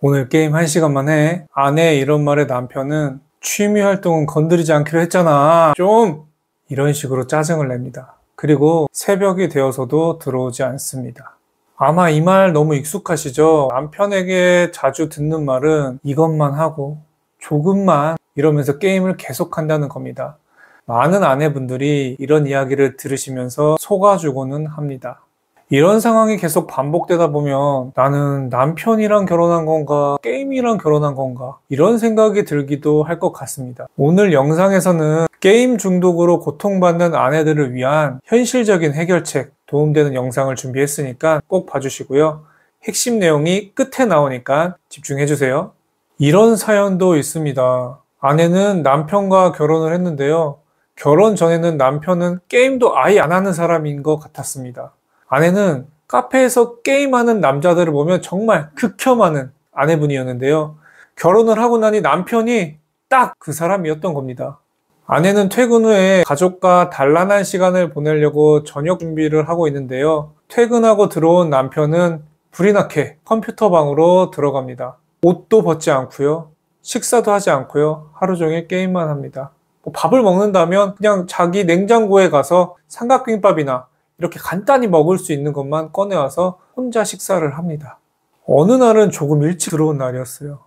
오늘 게임 1시간만 해. 아내의 이런 말에 남편은 취미 활동은 건드리지 않기로 했잖아. 좀! 이런 식으로 짜증을 냅니다. 그리고 새벽이 되어서도 들어오지 않습니다. 아마 이 말 너무 익숙하시죠? 남편에게 자주 듣는 말은 이것만 하고 조금만 이러면서 게임을 계속한다는 겁니다. 많은 아내분들이 이런 이야기를 들으시면서 속아주고는 합니다. 이런 상황이 계속 반복되다 보면 나는 남편이랑 결혼한 건가, 게임이랑 결혼한 건가 이런 생각이 들기도 할 것 같습니다. 오늘 영상에서는 게임 중독으로 고통받는 아내들을 위한 현실적인 해결책, 도움되는 영상을 준비했으니까 꼭 봐주시고요. 핵심 내용이 끝에 나오니까 집중해주세요. 이런 사연도 있습니다. 아내는 남편과 결혼을 했는데요. 결혼 전에는 남편은 게임도 아예 안 하는 사람인 것 같았습니다. 아내는 카페에서 게임하는 남자들을 보면 정말 극혐하는 아내분이었는데요. 결혼을 하고 나니 남편이 딱 그 사람이었던 겁니다. 아내는 퇴근 후에 가족과 단란한 시간을 보내려고 저녁 준비를 하고 있는데요. 퇴근하고 들어온 남편은 불이 나게 컴퓨터 방으로 들어갑니다. 옷도 벗지 않고요. 식사도 하지 않고요. 하루 종일 게임만 합니다. 밥을 먹는다면 그냥 자기 냉장고에 가서 삼각김밥이나 이렇게 간단히 먹을 수 있는 것만 꺼내와서 혼자 식사를 합니다. 어느 날은 조금 일찍 들어온 날이었어요.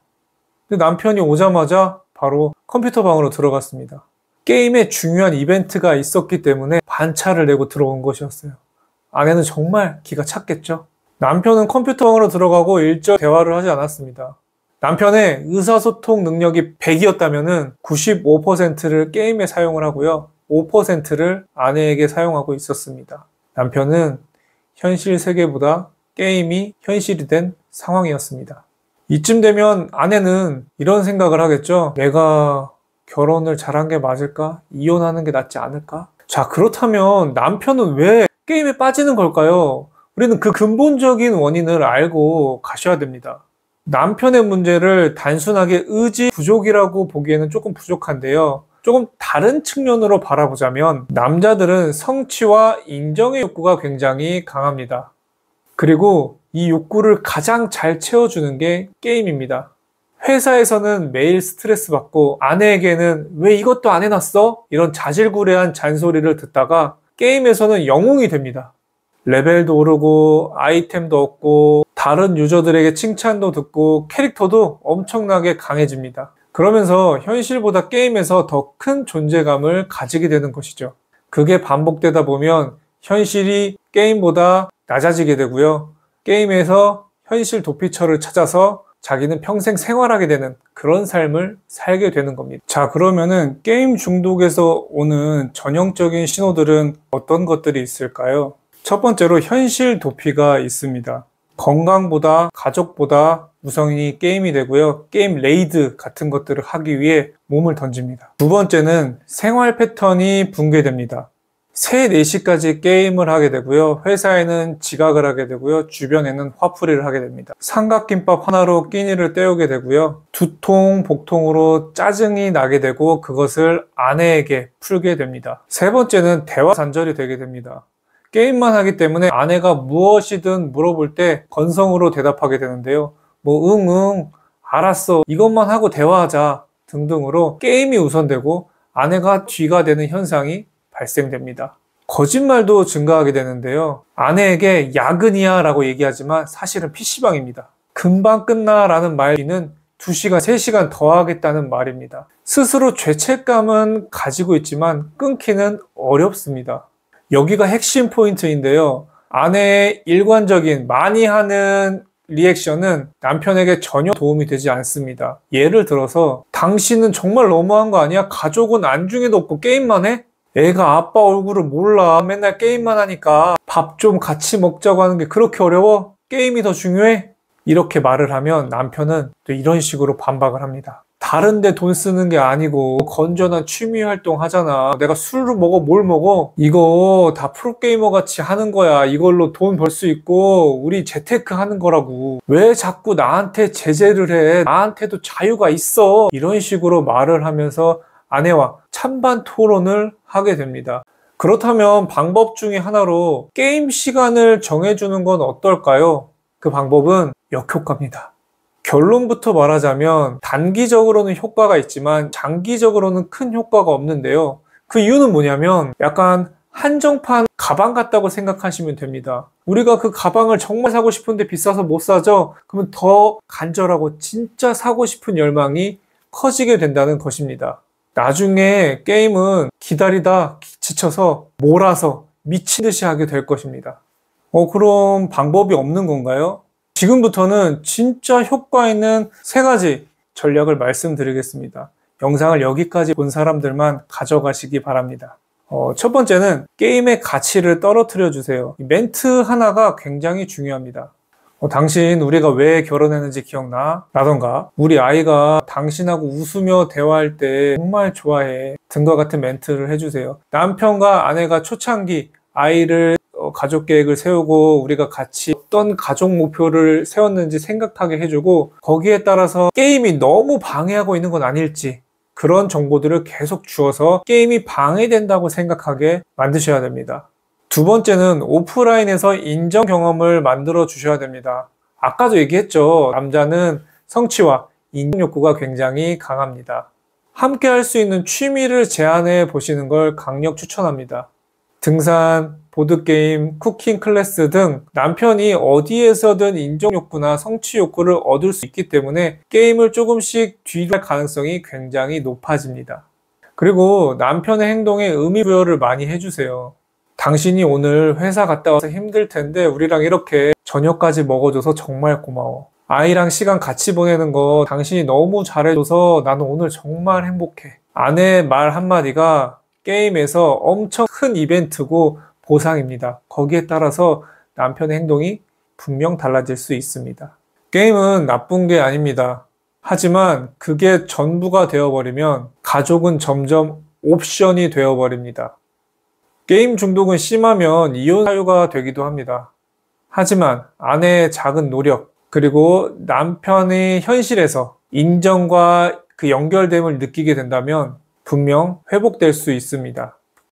근데 남편이 오자마자 바로 컴퓨터 방으로 들어갔습니다. 게임에 중요한 이벤트가 있었기 때문에 반차를 내고 들어온 것이었어요. 아내는 정말 기가 찼겠죠? 남편은 컴퓨터 방으로 들어가고 일절 대화를 하지 않았습니다. 남편의 의사소통 능력이 100이었다면 95%를 게임에 사용을 하고요. 5%를 아내에게 사용하고 있었습니다. 남편은 현실 세계보다 게임이 현실이 된 상황이었습니다. 이쯤 되면 아내는 이런 생각을 하겠죠. 내가 결혼을 잘한 게 맞을까? 이혼하는 게 낫지 않을까? 자, 그렇다면 남편은 왜 게임에 빠지는 걸까요? 우리는 그 근본적인 원인을 알고 가셔야 됩니다. 남편의 문제를 단순하게 의지 부족이라고 보기에는 조금 부족한데요. 조금 다른 측면으로 바라보자면 남자들은 성취와 인정의 욕구가 굉장히 강합니다. 그리고 이 욕구를 가장 잘 채워주는 게 게임입니다. 회사에서는 매일 스트레스 받고 아내에게는 왜 이것도 안 해놨어? 이런 자질구레한 잔소리를 듣다가 게임에서는 영웅이 됩니다. 레벨도 오르고 아이템도 얻고 다른 유저들에게 칭찬도 듣고 캐릭터도 엄청나게 강해집니다. 그러면서 현실보다 게임에서 더 큰 존재감을 가지게 되는 것이죠. 그게 반복되다 보면 현실이 게임보다 낮아지게 되고요. 게임에서 현실 도피처를 찾아서 자기는 평생 생활하게 되는 그런 삶을 살게 되는 겁니다. 자, 그러면은 게임 중독에서 오는 전형적인 신호들은 어떤 것들이 있을까요? 첫 번째로 현실 도피가 있습니다. 건강보다 가족보다 우선이 게임이 되고요. 게임 레이드 같은 것들을 하기 위해 몸을 던집니다. 두 번째는 생활 패턴이 붕괴됩니다. 3, 4시까지 게임을 하게 되고요. 회사에는 지각을 하게 되고요. 주변에는 화풀이를 하게 됩니다. 삼각김밥 하나로 끼니를 때우게 되고요. 두통, 복통으로 짜증이 나게 되고 그것을 아내에게 풀게 됩니다. 세 번째는 대화 단절이 되게 됩니다. 게임만 하기 때문에 아내가 무엇이든 물어볼 때 건성으로 대답하게 되는데요. 응, 알았어. 이것만 하고 대화하자 등등으로 게임이 우선되고 아내가 쥐가 되는 현상이 발생됩니다. 거짓말도 증가하게 되는데요. 아내에게 야근이야 라고 얘기하지만 사실은 PC방입니다. 금방 끝나 라는 말은 2시간, 3시간 더 하겠다는 말입니다. 스스로 죄책감은 가지고 있지만 끊기는 어렵습니다. 여기가 핵심 포인트인데요. 아내의 일관적인 많이 하는 리액션은 남편에게 전혀 도움이 되지 않습니다. 예를 들어서 당신은 정말 너무한 거 아니야? 가족은 안중에도 없고 게임만 해? 애가 아빠 얼굴을 몰라. 맨날 게임만 하니까 밥 좀 같이 먹자고 하는 게 그렇게 어려워? 게임이 더 중요해? 이렇게 말을 하면 남편은 또 이런 식으로 반박을 합니다. 다른 데 돈 쓰는 게 아니고 건전한 취미 활동 하잖아. 내가 술을 먹어 뭘 먹어? 이거 다 프로게이머 같이 하는 거야. 이걸로 돈 벌 수 있고 우리 재테크 하는 거라고. 왜 자꾸 나한테 제재를 해? 나한테도 자유가 있어. 이런 식으로 말을 하면서 아내와 찬반 토론을 하게 됩니다. 그렇다면 방법 중에 하나로 게임 시간을 정해주는 건 어떨까요? 그 방법은 역효과입니다. 결론부터 말하자면 단기적으로는 효과가 있지만 장기적으로는 큰 효과가 없는데요. 그 이유는 뭐냐면 약간 한정판 가방 같다고 생각하시면 됩니다. 우리가 그 가방을 정말 사고 싶은데 비싸서 못 사죠? 그러면 더 간절하고 진짜 사고 싶은 열망이 커지게 된다는 것입니다. 나중에 게임은 기다리다 지쳐서 몰아서 미친 듯이 하게 될 것입니다. 그럼 방법이 없는 건가요? 지금부터는 진짜 효과 있는 3가지 전략을 말씀드리겠습니다. 영상을 여기까지 본 사람들만 가져가시기 바랍니다. 첫 번째는 게임의 가치를 떨어뜨려 주세요. 멘트 하나가 굉장히 중요합니다. 당신 우리가 왜 결혼했는지 기억나? 라던가 우리 아이가 당신하고 웃으며 대화할 때 정말 좋아해 등과 같은 멘트를 해주세요. 남편과 아내가 초창기 아이를 가족 계획을 세우고 우리가 같이 어떤 가족 목표를 세웠는지 생각하게 해주고 거기에 따라서 게임이 너무 방해하고 있는 건 아닐지 그런 정보들을 계속 주어서 게임이 방해된다고 생각하게 만드셔야 됩니다. 두 번째는 오프라인에서 인정 경험을 만들어 주셔야 됩니다. 아까도 얘기했죠. 남자는 성취와 인정 욕구가 굉장히 강합니다. 함께 할 수 있는 취미를 제안해 보시는 걸 강력 추천합니다. 등산, 보드게임, 쿠킹 클래스 등 남편이 어디에서든 인정 욕구나 성취 욕구를 얻을 수 있기 때문에 게임을 조금씩 뒤로 할 가능성이 굉장히 높아집니다. 그리고 남편의 행동에 의미 부여를 많이 해주세요. 당신이 오늘 회사 갔다 와서 힘들 텐데 우리랑 이렇게 저녁까지 먹어줘서 정말 고마워. 아이랑 시간 같이 보내는 거 당신이 너무 잘해줘서 나는 오늘 정말 행복해. 아내의 말 한마디가 게임에서 엄청 큰 이벤트고 보상입니다. 거기에 따라서 남편의 행동이 분명 달라질 수 있습니다. 게임은 나쁜 게 아닙니다. 하지만 그게 전부가 되어버리면 가족은 점점 옵션이 되어버립니다. 게임 중독은 심하면 이혼 사유가 되기도 합니다. 하지만 아내의 작은 노력, 그리고 남편의 현실에서 인정과 그 연결됨을 느끼게 된다면 분명 회복될 수 있습니다.